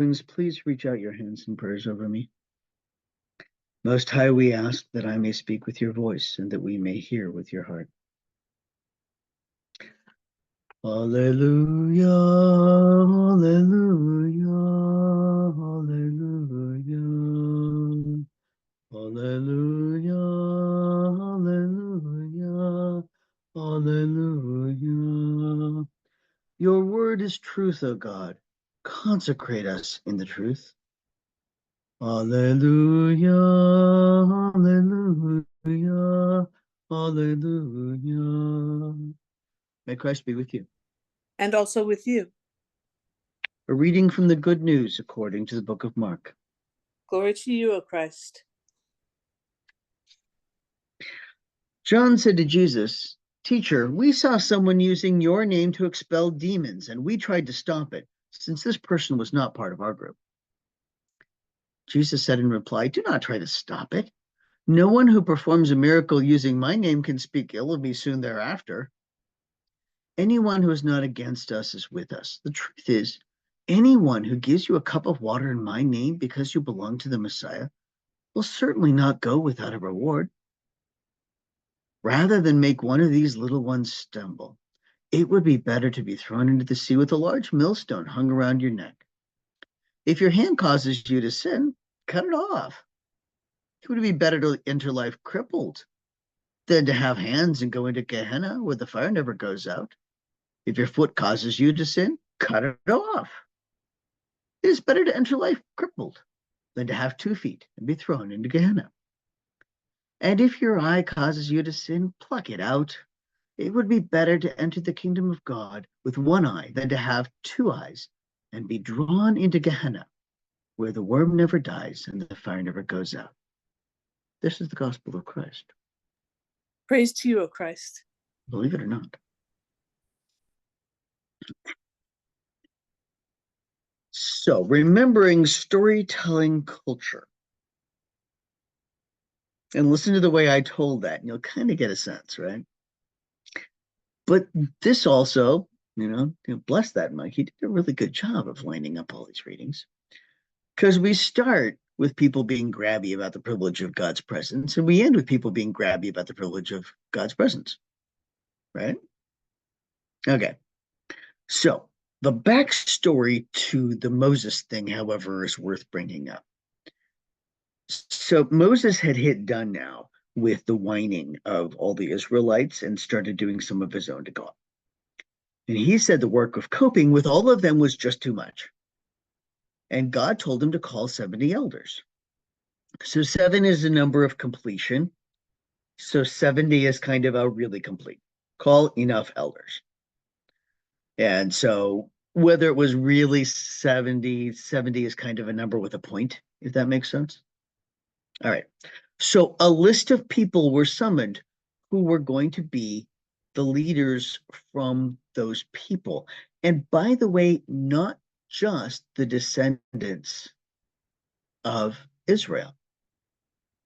Please reach out your hands in prayers over me. Most High, we ask that I may speak with your voice and that we may hear with your heart. Hallelujah, hallelujah, hallelujah, hallelujah, hallelujah, hallelujah. Your word is truth, O God. Consecrate us in the truth. Hallelujah, hallelujah, hallelujah. May Christ be with you. And also with you. A reading from the Good News according to the book of Mark. Glory to you, O Christ. John said to Jesus, "Teacher, we saw someone using your name to expel demons, and we tried to stop it, since this person was not part of our group." Jesus said in reply, "Do not try to stop it. No one who performs a miracle using my name can speak ill of me soon thereafter. Anyone who is not against us is with us. The truth is, anyone who gives you a cup of water in my name because you belong to the Messiah will certainly not go without a reward. Rather than make one of these little ones stumble, it would be better to be thrown into the sea with a large millstone hung around your neck. If your hand causes you to sin, cut it off. It would be better to enter life crippled than to have hands and go into Gehenna where the fire never goes out. If your foot causes you to sin, cut it off. It is better to enter life crippled than to have 2 feet and be thrown into Gehenna. And if your eye causes you to sin, pluck it out. It would be better to enter the kingdom of God with 1 eye than to have 2 eyes and be drawn into Gehenna, where the worm never dies and the fire never goes out." This is the gospel of Christ. Praise to you, O Christ. Believe it or not. So, remembering storytelling culture. And listen to the way I told that, and you'll kind of get a sense, right? But this also, bless that Mike. He did a really good job of lining up all these readings. Because we start with people being grabby about the privilege of God's presence, and we end with people being grabby about the privilege of God's presence, right? Okay. So, the backstory to the Moses thing, however, is worth bringing up. So Moses had hit done now with the whining of all the Israelites and started doing some of his own to God. And he said the work of coping with all of them was just too much. And God told him to call 70 elders. So 7 is a number of completion. So 70 is kind of a really complete. Call enough elders. And so whether it was really 70 is kind of a number with a point, if that makes sense. All right. So a list of people were summoned who were going to be the leaders from those people. And by the way, not just the descendants of Israel.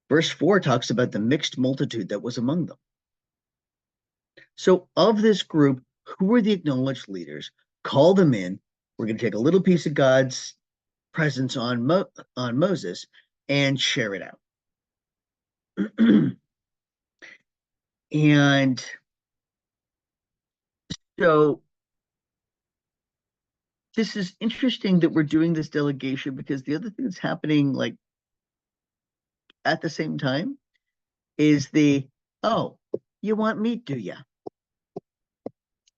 Verse 4 talks about the mixed multitude that was among them. So of this group, who were the acknowledged leaders? Call them in. We're going to take a little piece of God's presence on Moses and share it out. And so this is interesting that we're doing this delegation, because the other thing that's happening like at the same time is oh, you want meat, do you?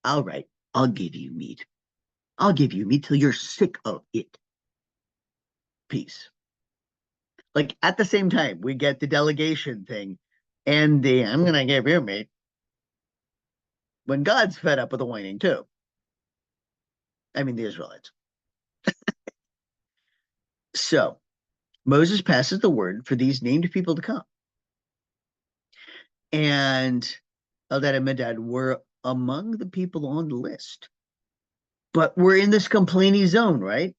All right, I'll give you meat. I'll give you meat till you're sick of it. Peace. Like at the same time, we get the delegation thing and I'm going to give you meat. When God's fed up with the whining too. I mean, the Israelites. So Moses passes the word for these named people to come. And Eldad and Medad were among the people on the list. But we're in this complaining zone, right?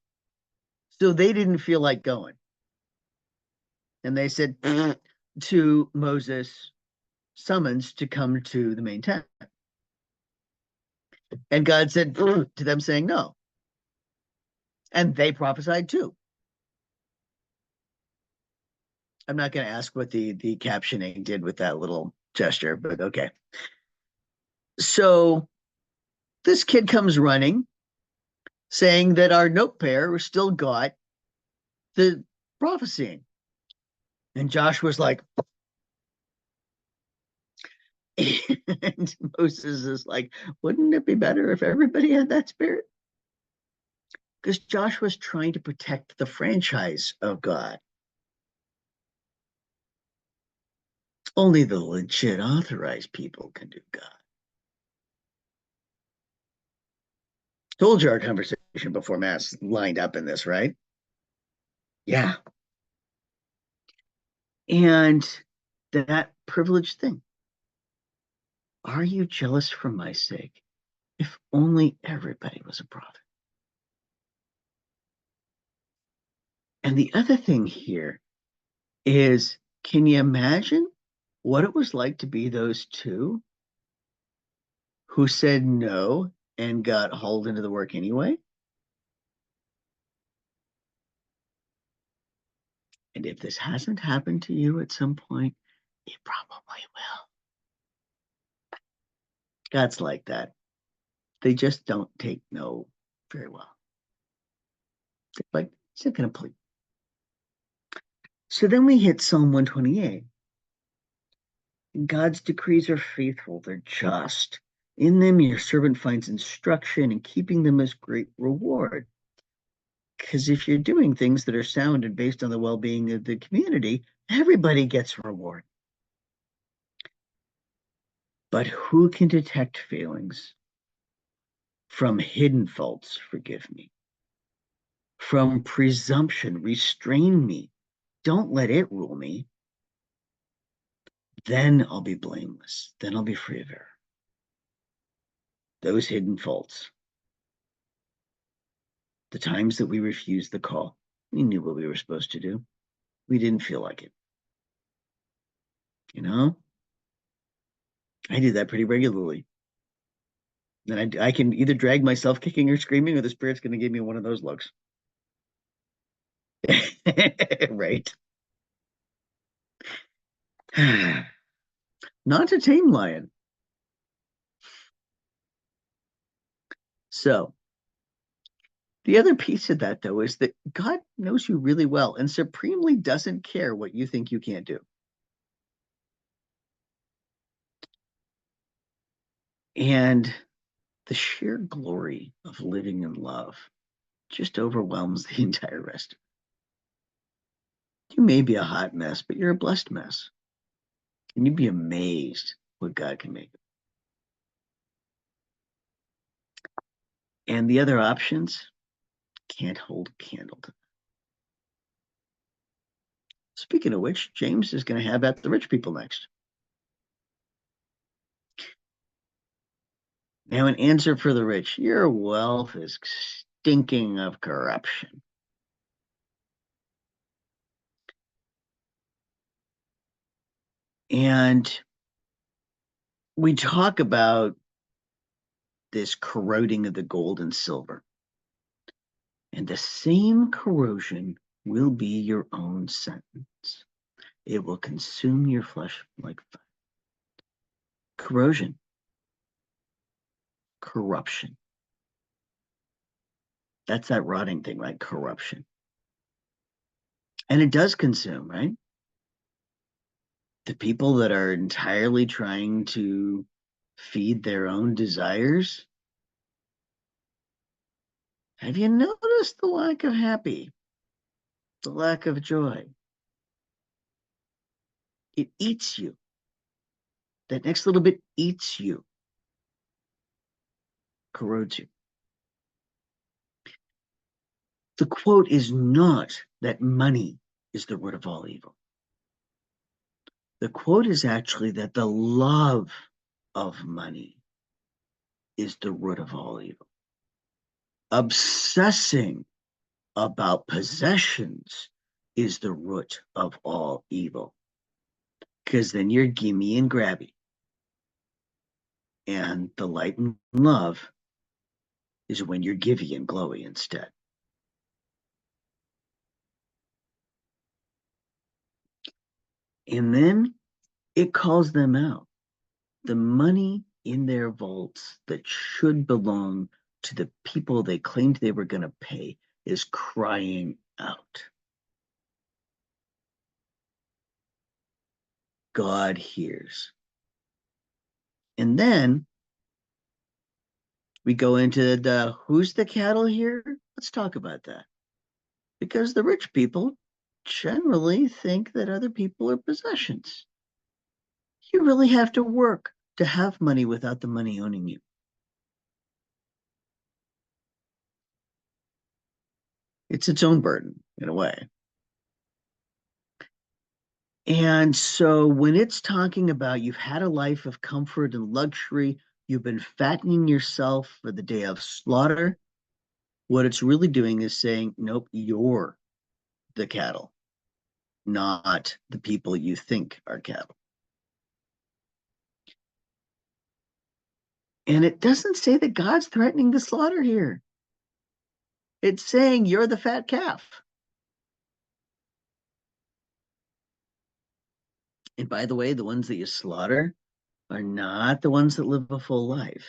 So they didn't feel like going. And they said to Moses, summons to come to the main tent. And God said to them, saying no. And they prophesied too. I'm not going to ask what the captioning did with that little gesture, but okay. So this kid comes running saying that our note pair still got the prophesying. And Josh was like, and Moses is like, wouldn't it be better if everybody had that spirit? Because Josh was trying to protect the franchise of God. Only the legit authorized people can do God. Told you our conversation before Mass lined up in this, right? Yeah. And that privileged thing. Are you jealous for my sake? If only everybody was a prophet. And the other thing here is, can you imagine what it was like to be those two who said no and got hauled into the work anyway? And if this hasn't happened to you at some point, it probably will. God's like that. They just don't take no very well. They're like, it's not going to please. So then we hit Psalm 128. God's decrees are faithful, they're just. In them, your servant finds instruction, and keeping them is great reward. Because if you're doing things that are sound and based on the well being of the community, everybody gets reward. But who can detect failings? From hidden faults, forgive me. From presumption, restrain me. Don't let it rule me. Then I'll be blameless. Then I'll be free of error. Those hidden faults. The times that we refused the call, we knew what we were supposed to do. We didn't feel like it. You know, I do that pretty regularly. And I can either drag myself kicking or screaming, or the Spirit's going to give me one of those looks. Right. Not a tame lion. So, the other piece of that, though, is that God knows you really well and supremely doesn't care what you think you can't do. And the sheer glory of living in love just overwhelms the entire rest. You may be a hot mess, but you're a blessed mess. And you'd be amazed what God can make. And the other options can't hold a candle to. Speaking of which, James is going to have at the rich people next. Now, an answer for the rich: your wealth is stinking of corruption. And we talk about this corroding of the gold and silver. And the same corrosion will be your own sentence. It will consume your flesh like fire. Corrosion, corruption. That's that rotting thing, right? Corruption. And it does consume, right? The people that are entirely trying to feed their own desires. Have you noticed the lack of happy, the lack of joy? It eats you. That next little bit eats you, corrodes you. The quote is not that money is the root of all evil. The quote is actually that the love of money is the root of all evil. Obsessing about possessions is the root of all evil. Because then you're gimme and grabby. And the light and love is when you're givey and glowy instead. And then it calls them out. The money in their vaults that should belong to the people they claimed they were going to pay is crying out. God hears. And then we go into the who's the cattle here? Let's talk about that. Because the rich people generally think that other people are possessions. You really have to work to have money without the money owning you. It's its own burden in a way. And so when it's talking about you've had a life of comfort and luxury, you've been fattening yourself for the day of slaughter, what it's really doing is saying, nope, you're the cattle, not the people you think are cattle. And it doesn't say that God's threatening the slaughter here. It's saying you're the fat calf. And by the way, the ones that you slaughter are not the ones that live a full life.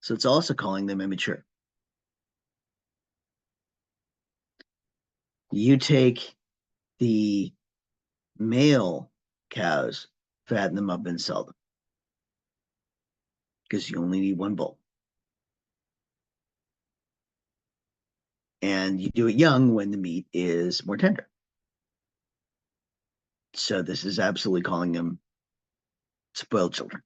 So it's also calling them immature. You take the male cows, fatten them up and sell them because you only need one bull. And you do it young when the meat is more tender. So this is absolutely calling them spoiled children.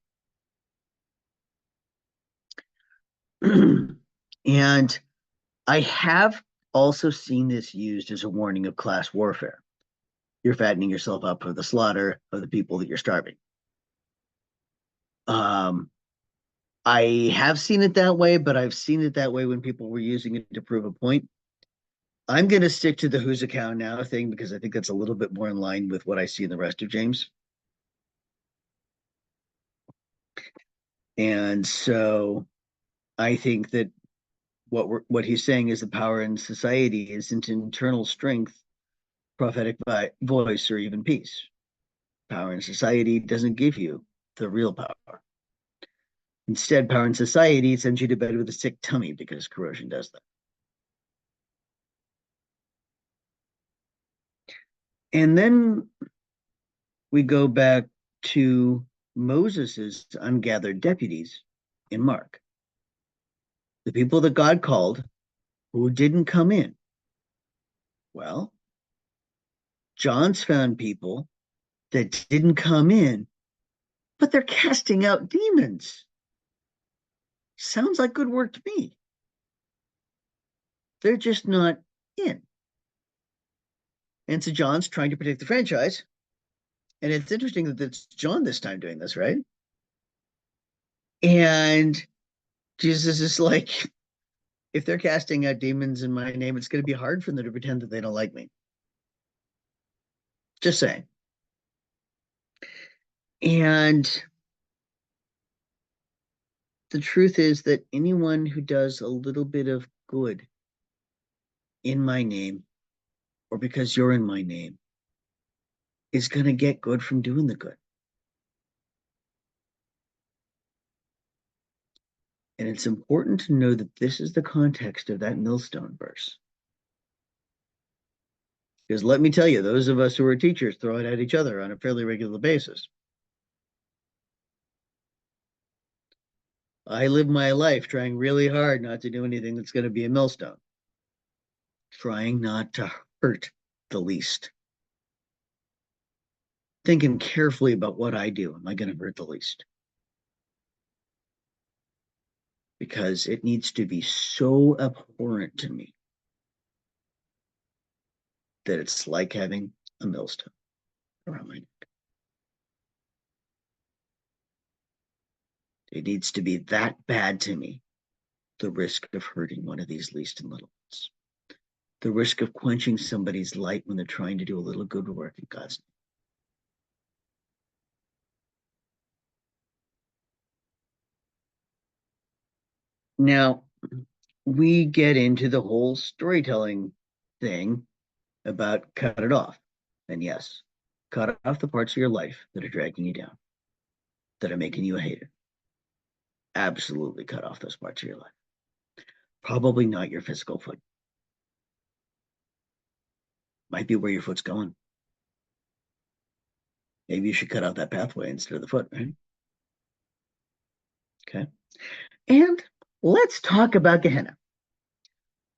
And I have also seen this used as a warning of class warfare. You're fattening yourself up for the slaughter of the people that you're starving. Um, I have seen it that way, but I've seen it that way when people were using it to prove a point. I'm going to stick to the who's a cow now thing because I think that's a little bit more in line with what I see in the rest of James. And so I think that what he's saying is the power in society isn't internal strength, prophetic voice, or even peace. Power in society doesn't give you the real power. Instead, power in society sends you to bed with a sick tummy because corrosion does that. And then we go back to Moses's ungathered deputies in Mark, the people that God called who didn't come in. Well, John's found people that didn't come in, but they're casting out demons. Sounds like good work to me. They're just not in. And so John's trying to protect the franchise. And it's interesting that it's John this time doing this, right? And Jesus is like, if they're casting out demons in my name, it's going to be hard for them to pretend that they don't like me. Just saying. And the truth is that anyone who does a little bit of good in my name, or because you're in my name, is going to get good from doing the good. And it's important to know that this is the context of that millstone verse. Because let me tell you, those of us who are teachers throw it at each other on a fairly regular basis. I live my life trying really hard not to do anything that's going to be a millstone, trying not to hurt the least, thinking carefully about what I do. Am I going to hurt the least? Because it needs to be so abhorrent to me that it's like having a millstone around my neck. It needs to be that bad to me, the risk of hurting one of these least and little ones, the risk of quenching somebody's light when they're trying to do a little good work in God's name. Now, we get into the whole storytelling thing about cut it off. And yes, cut off the parts of your life that are dragging you down, that are making you a hater. Absolutely cut off those parts of your life. Probably not your physical foot. Might be where your foot's going. Maybe you should cut out that pathway instead of the foot, right? Okay. And let's talk about Gehenna.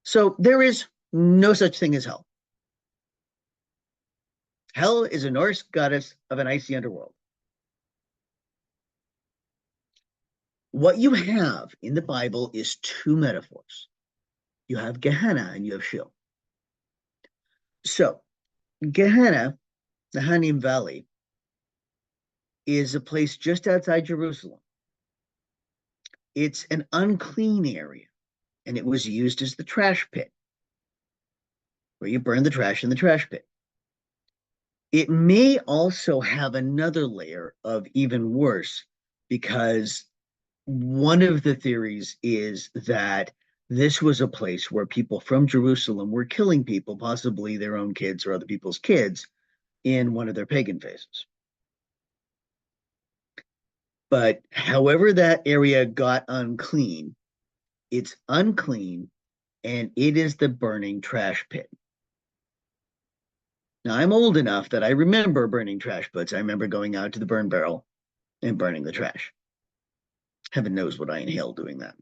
So there is no such thing as hell. Hell is a Norse goddess of an icy underworld. What you have in the Bible is two metaphors. You have Gehenna and you have Sheol. So Gehenna, the Hanim Valley, is a place just outside Jerusalem. It's an unclean area, and it was used as the trash pit, where you burn the trash in the trash pit. It may also have another layer of even worse, because one of the theories is that this was a place where people from Jerusalem were killing people, possibly their own kids or other people's kids, in one of their pagan phases. But however that area got unclean, it's unclean, and it is the burning trash pit. Now, I'm old enough that I remember burning trash pits. I remember going out to the burn barrel and burning the trash. Heaven knows what I inhaled doing that.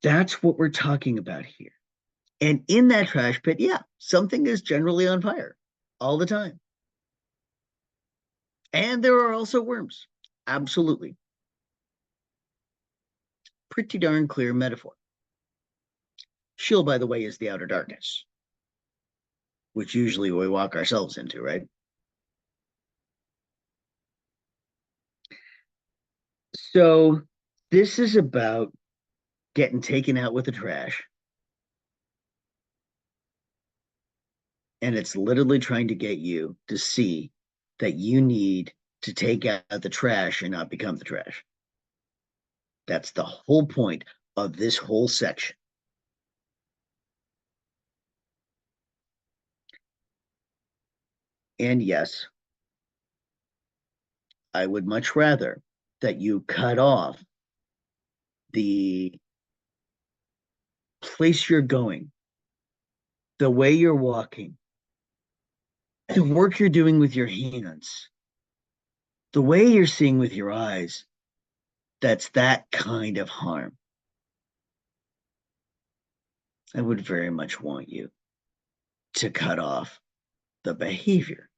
That's what we're talking about here. And in that trash pit, yeah, something is generally on fire all the time. And there are also worms. Absolutely. Pretty darn clear metaphor. Sheol, by the way, is the outer darkness, which usually we walk ourselves into, right? So this is about getting taken out with the trash. And it's literally trying to get you to see that you need to take out the trash and not become the trash. That's the whole point of this whole section. And yes, I would much rather that you cut off the place you're going, the way you're walking, the work you're doing with your hands, the way you're seeing with your eyes. That's that kind of harm. I would very much want you to cut off the behavior.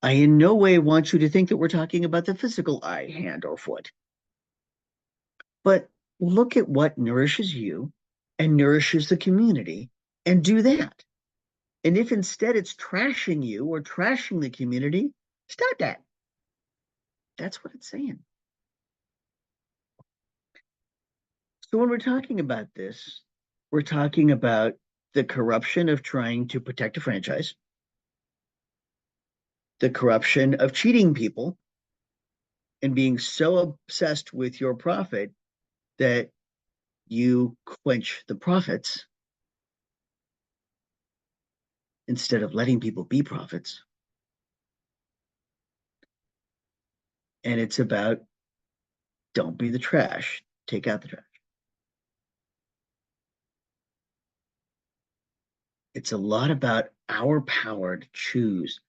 I in no way want you to think that we're talking about the physical eye, hand, or foot. But look at what nourishes you and nourishes the community and do that. And if instead it's trashing you or trashing the community, stop that. That's what it's saying. So when we're talking about this, we're talking about the corruption of trying to protect a franchise, the corruption of cheating people, and being so obsessed with your profit that you quench the prophets instead of letting people be prophets. And it's about don't be the trash, take out the trash. It's a lot about our power to choose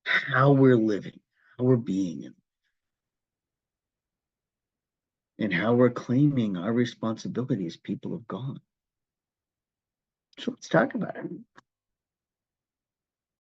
how we're living, how we're being, and how we're claiming our responsibility as people of God. So let's talk about it.